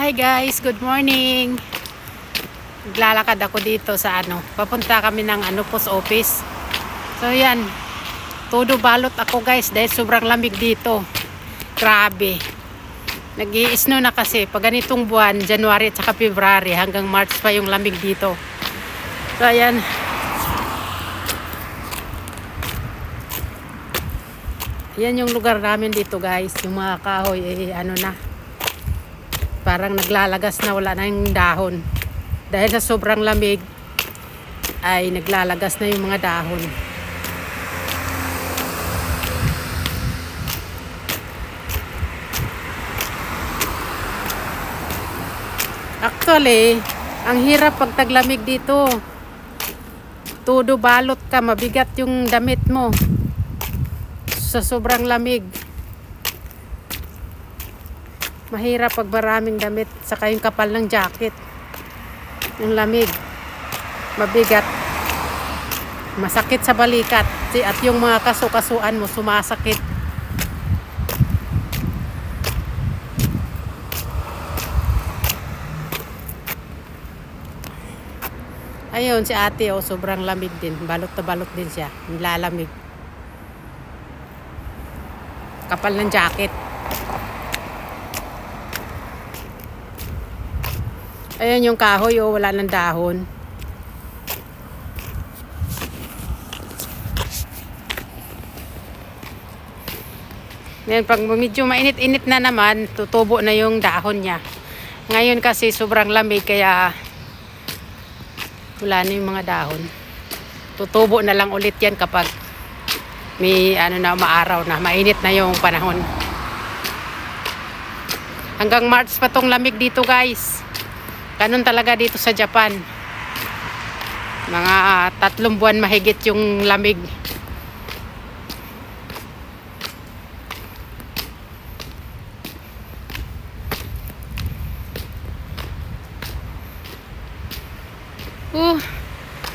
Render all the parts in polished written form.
Hi guys, good morning. Naglalakad ako dito sa papunta kami ng post office. So yan, todo balot ako guys dahil sobrang lamig dito. Grabe. Nag-i-snow na kasi pag ganitong buwan, January at saka February hanggang March pa yung lamig dito. So ayan. Yan yung lugar namin dito guys. Yung mga kahoy na. Parang naglalagas na, wala na yung dahon. Dahil sa sobrang lamig ay naglalagas na yung mga dahon. Actually, ang hirap pag taglamig dito. Todo balot ka, mabigat yung damit mo sa sobrang lamig. Mahirap pag maraming damit, saka yung kapal ng jacket. Yung lamig, mabigat, masakit sa balikat, at yung mga kasukasuan mo sumasakit. Ayun si ate, sobrang lamig din, balot na balot din siya, nilalamig. Kapal ng jacket. Ayan yung kahoy, wala ng dahon. Ngayon, pag medyo mainit-init na naman, tutubo na yung dahon niya. Ngayon kasi sobrang lamig, kaya wala na yung mga dahon. Tutubo na lang ulit yan kapag may maaraw na, mainit na yung panahon. Hanggang March pa tong lamig dito guys. Ganun talaga dito sa Japan. Mga 3 buwan mahigit yung lamig.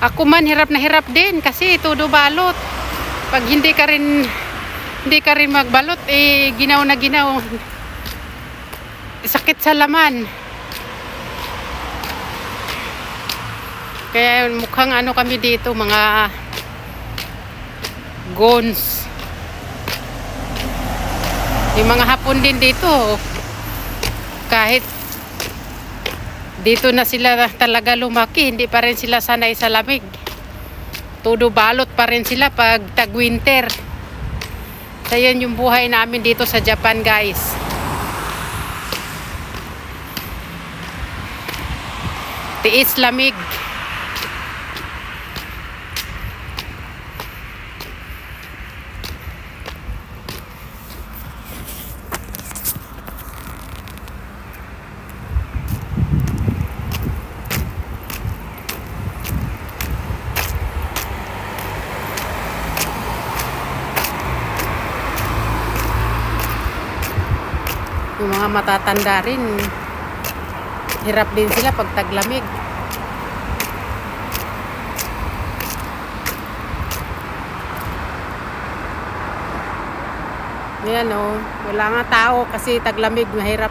Ako man hirap na hirap din kasi todo balot. Pag hindi ka rin magbalot, ginaw na ginaw. Sakit sa laman. Kaya mukhang kami dito, mga gons. Yung mga Hapon din dito, kahit dito na sila talaga lumaki, hindi pa rin sila sanay sa lamig. Todo balot pa rin sila pag tag-winter. So yan yung buhay namin dito sa Japan guys. Tiis lamig. Yung mga matatanda rin, hirap din sila pag taglamig. Ayan wala nga tao kasi taglamig, mahirap.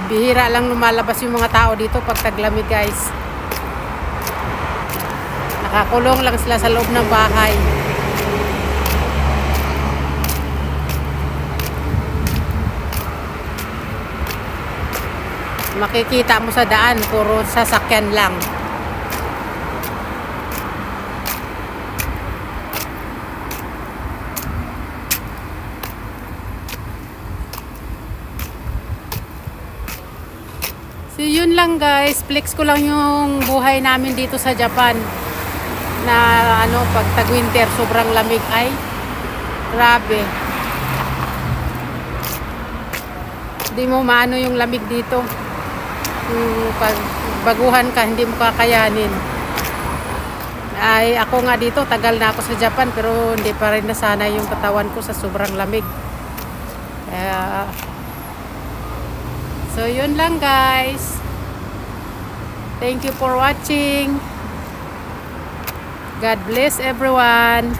Bihira lang lumalabas yung mga tao dito pag taglamig guys. Nakakulong lang sila sa loob ng bahay. Makikita mo sa daan, puro sasakyan lang. So yun lang guys, flex ko lang yung buhay namin dito sa Japan. Na pag tag-winter, sobrang lamig ay grabe. Hindi mo maano yung lamig dito. Pag baguhan ka, hindi mo kakayanin. Ay ako nga dito, tagal na ako sa Japan, pero hindi pa rin nasanay yung katawan ko sa sobrang lamig. So yun lang guys. Thank you for watching. God bless everyone.